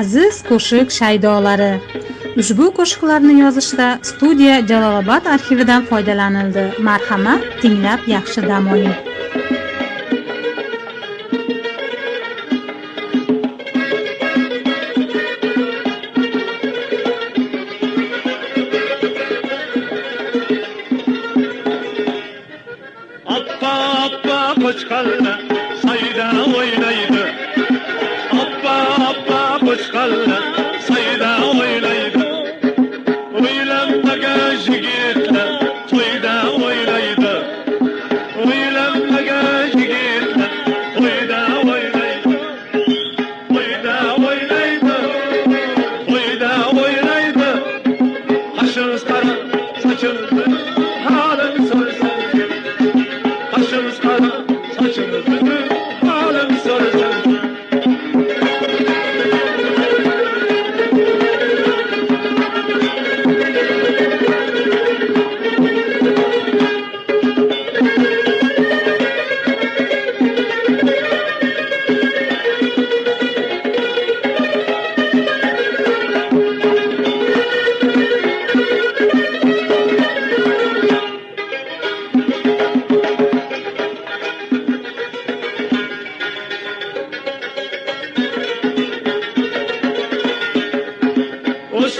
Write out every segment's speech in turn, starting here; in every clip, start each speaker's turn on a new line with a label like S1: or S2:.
S1: aziz qo'shiq shaydolari. Ushbu qo'shiqlarni yozishda studiya Jalolobod arxividan foydalanildi. Marhamat, tinglab yaxshi dam oling.
S2: Appa appa qo'chqallar sayda o'ynaydi. Appa appa qo'chqallar sayda o'ynaydi. O'ylanmagan yigitlar to'yda o'ynaydi. O'ylanmagan yigitlar to'yda o'ynaydi. To'yda o'ynaydi. To'yda o'ynaydi. Qashimiz qara, sochimizni halim so'rsan. Qashimiz qara, sochimizni halim so'rsan.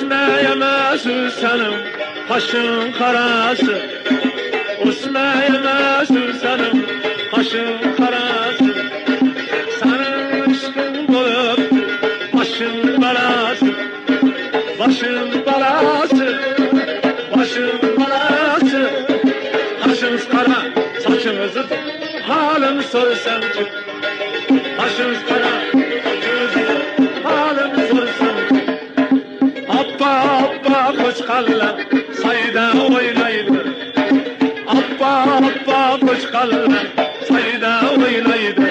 S2: Osmayamazsın senin kaşın karası. Osmayamazsın senin kaşın karası. Senin aşkın dolup başın balası. Başın balası. Başın balası. Kaşınız kara, saçınızı halim sorsan ki. Kaşınız kara, saçınızı halim sorsan ki. Appa appa qo'chqallar sayda o'ynaydi. Appa appa qo'chqallar sayda o'ynaydi.